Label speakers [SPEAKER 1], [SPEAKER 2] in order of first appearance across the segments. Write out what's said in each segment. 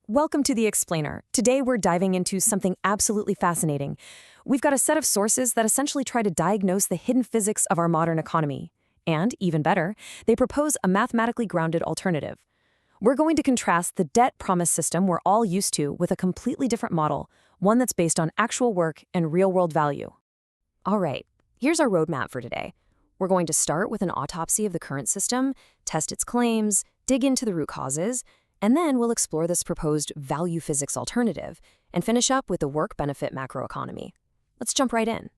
[SPEAKER 1] Welcome to The Explainer. Today we're diving into something absolutely fascinating. We've got a set of sources that essentially try to diagnose the hidden physics of our modern economy. And, even better, they propose a mathematically grounded alternative. We're going to contrast the debt promise system we're all used to with a completely different model, one that's based on actual work and real-world value. All right, here's our roadmap for today. We're going to start with an autopsy of the current system, test its claims, dig into the root causes, and then we'll explore this proposed value physics alternative and finish up with the work-benefit macroeconomy. Let's jump right in.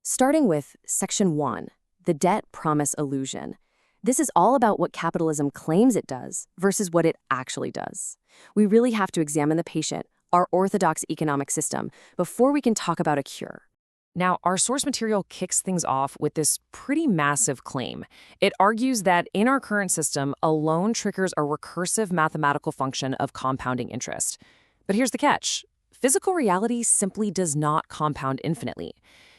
[SPEAKER 1] Starting with Section 1, the debt promise illusion. This is all about what capitalism claims it does versus what it actually does. We really have to examine the patient, our orthodox economic system, before we can talk about a cure.
[SPEAKER 2] Now, our source material kicks things off with this pretty massive claim. It argues that in our current system, a loan triggers a recursive mathematical function of compounding interest. But here's the catch. Physical reality simply does not compound infinitely.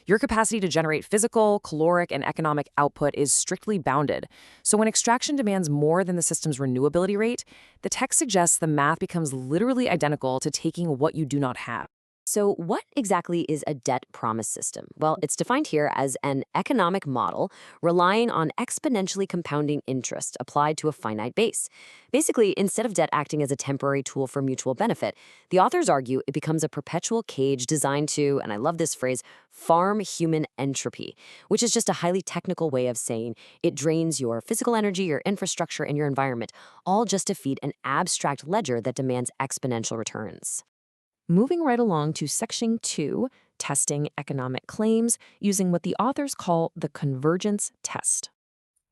[SPEAKER 2] Your capacity to generate physical, caloric, and economic output is strictly bounded. So when extraction demands more than the system's renewability rate, the text suggests the math becomes literally identical to taking what you do not have.
[SPEAKER 3] So what exactly is a debt promise system? Well, it's defined here as an economic model relying on exponentially compounding interest applied to a finite base. Basically, instead of debt acting as a temporary tool for mutual benefit, the authors argue it becomes a perpetual cage designed to, and I love this phrase, farm human entropy, which is just a highly technical way of saying it drains your physical energy, your infrastructure, and your environment, all just to feed an abstract ledger that demands exponential returns.
[SPEAKER 2] Moving right along to Section 2, testing economic claims using what the authors call the Convergence Test.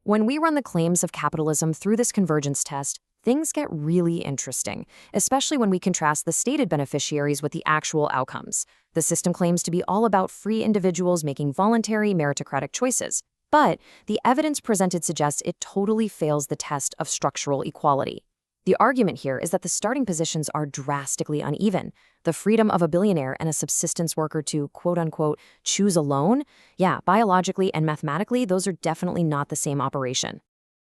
[SPEAKER 2] When we run the claims of capitalism through this Convergence Test, things get really interesting, especially when we contrast the stated beneficiaries with the actual outcomes. The system claims to be all about free individuals making voluntary, meritocratic choices. But the evidence presented suggests it totally fails the test of structural equality. The argument here is that the starting positions are drastically uneven. The freedom of a billionaire and a subsistence worker to, quote-unquote, choose a loan? Yeah, biologically and mathematically, those are definitely not the same operation.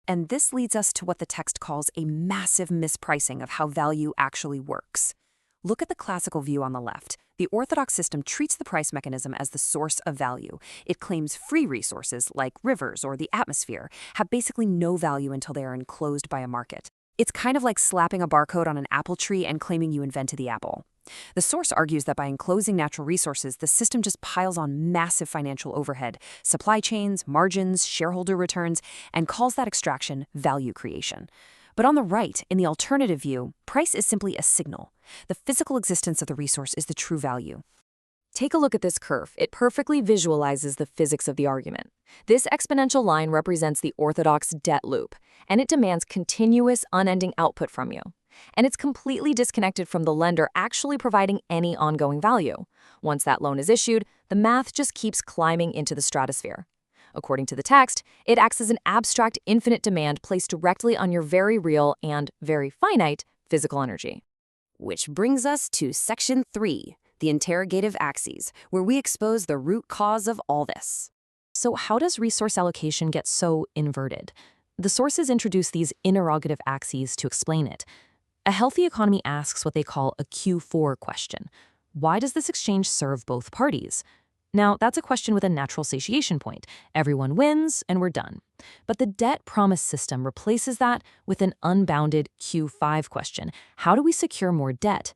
[SPEAKER 1] And this leads us to what the text calls a massive mispricing of how value actually works. Look at the classical view on the left. The orthodox system treats the price mechanism as the source of value. It claims free resources, like rivers or the atmosphere, have basically no value until they are enclosed by a market. It's kind of like slapping a barcode on an apple tree and claiming you invented the apple. The source argues that by enclosing natural resources, the system just piles on massive financial overhead, supply chains, margins, shareholder returns, and calls that extraction value creation. But on the right, in the alternative view, price is simply a signal. The physical existence of the resource is the true value.
[SPEAKER 2] Take a look at this curve. It perfectly visualizes the physics of the argument. This exponential line represents the orthodox debt loop, and it demands continuous, unending output from you. And it's completely disconnected from the lender actually providing any ongoing value. Once that loan is issued, the math just keeps climbing into the stratosphere. According to the text, it acts as an abstract, infinite demand placed directly on your very real and very finite physical energy.
[SPEAKER 3] Which brings us to Section 3. The interrogative axes, where we expose the root cause of all this.
[SPEAKER 2] So how does resource allocation get so inverted? The sources introduce these interrogative axes to explain it. A healthy economy asks what they call a Q4 question. Why does this exchange serve both parties? Now, that's a question with a natural satiation point. Everyone wins, and we're done. But the debt promise system replaces that with an unbounded Q5 question. How do we secure more debt?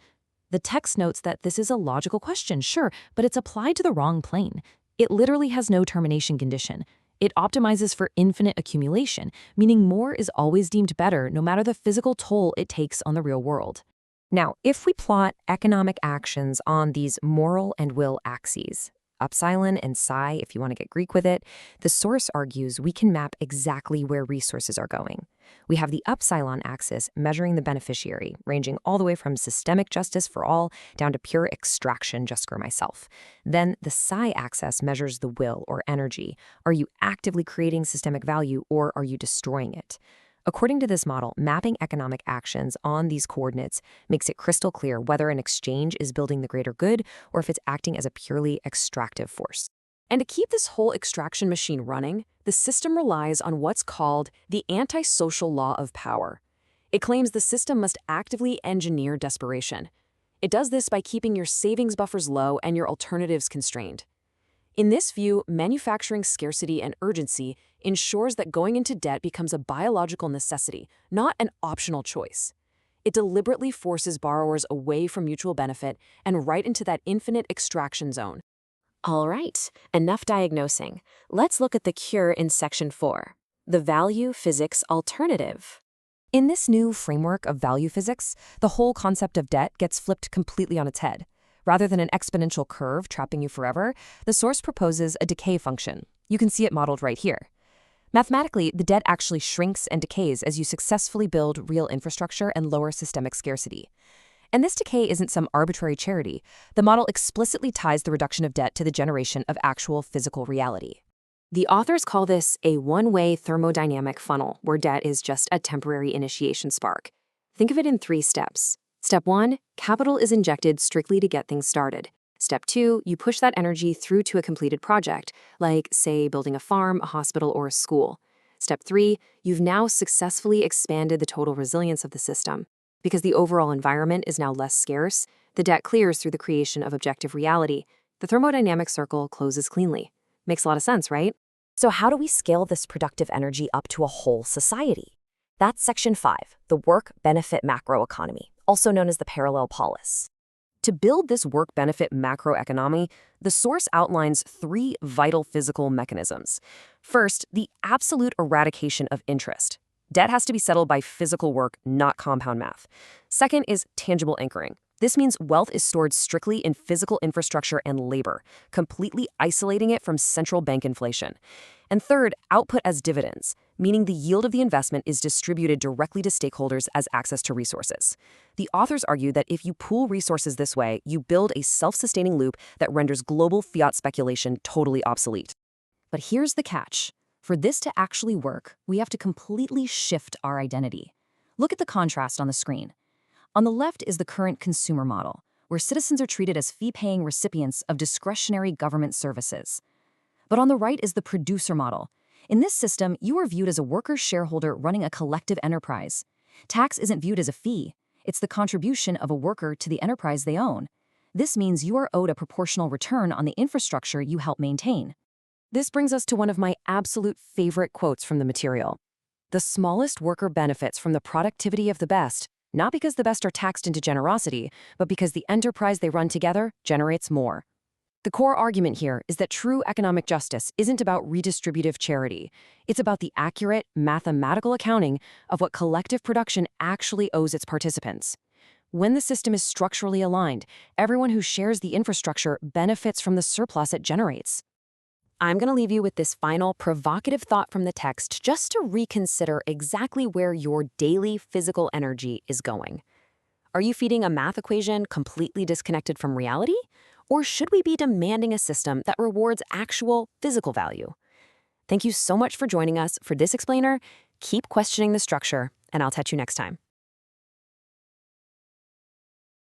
[SPEAKER 2] The text notes that this is a logical question, sure, but it's applied to the wrong plane. It literally has no termination condition. It optimizes for infinite accumulation, meaning more is always deemed better no matter the physical toll it takes on the real world.
[SPEAKER 1] Now, if we plot economic actions on these moral and will axes, upsilon and psi, if you want to get Greek with it, the source argues we can map exactly where resources are going. We have the upsilon axis measuring the beneficiary, ranging all the way from systemic justice for all down to pure extraction just for myself. Then the psi axis measures the will or energy. Are you actively creating systemic value or are you destroying it? According to this model, mapping economic actions on these coordinates makes it crystal clear whether an exchange is building the greater good or if it's acting as a purely extractive force. And to keep this whole extraction machine running, the system relies on what's called the antisocial law of power.
[SPEAKER 2] It claims the system must actively engineer desperation. It does this by keeping your savings buffers low and your alternatives constrained. In this view, manufacturing scarcity and urgency ensures that going into debt becomes a biological necessity, not an optional choice. It deliberately forces borrowers away from mutual benefit and right into that infinite extraction zone.
[SPEAKER 3] All right, enough diagnosing. Let's look at the cure in Section 4, the value physics alternative.
[SPEAKER 1] In this new framework of value physics, the whole concept of debt gets flipped completely on its head. Rather than an exponential curve trapping you forever, the source proposes a decay function. You can see it modeled right here. Mathematically, the debt actually shrinks and decays as you successfully build real infrastructure and lower systemic scarcity. And this decay isn't some arbitrary charity. The model explicitly ties the reduction of debt to the generation of actual physical reality.
[SPEAKER 2] The authors call this a one-way thermodynamic funnel, where debt is just a temporary initiation spark. Think of it in 3 steps. Step 1, capital is injected strictly to get things started. Step 2, you push that energy through to a completed project, like, say, building a farm, a hospital, or a school. Step 3, you've now successfully expanded the total resilience of the system. Because the overall environment is now less scarce, the debt clears through the creation of objective reality. The thermodynamic circle closes cleanly. Makes a lot of sense, right?
[SPEAKER 1] So how do we scale this productive energy up to a whole society? That's Section 5, the work-benefit macroeconomy, also known as the parallel polis. To build this work-benefit macroeconomy, the source outlines 3 vital physical mechanisms. First, the absolute eradication of interest. Debt has to be settled by physical work, not compound math. Second is tangible anchoring. This means wealth is stored strictly in physical infrastructure and labor, completely isolating it from central bank inflation. And third, output as dividends, meaning the yield of the investment is distributed directly to stakeholders as access to resources. The authors argue that if you pool resources this way, you build a self-sustaining loop that renders global fiat speculation totally obsolete. But here's the catch. For this to actually work, we have to completely shift our identity. Look at the contrast on the screen. On the left is the current consumer model, where citizens are treated as fee-paying recipients of discretionary government services. But on the right is the producer model. In this system, you are viewed as a worker-shareholder running a collective enterprise. Tax isn't viewed as a fee. It's the contribution of a worker to the enterprise they own. This means you are owed a proportional return on the infrastructure you help maintain. This brings us to one of my absolute favorite quotes from the material. The smallest worker benefits from the productivity of the best, not because the best are taxed into generosity, but because the enterprise they run together generates more. The core argument here is that true economic justice isn't about redistributive charity. It's about the accurate, mathematical accounting of what collective production actually owes its participants. When the system is structurally aligned, everyone who shares the infrastructure benefits from the surplus it generates. I'm going to leave you with this final provocative thought from the text just to reconsider exactly where your daily physical energy is going. Are you feeding a math equation completely disconnected from reality? Or should we be demanding a system that rewards actual physical value? Thank you so much for joining us for this explainer. Keep questioning the structure, and I'll catch you next time.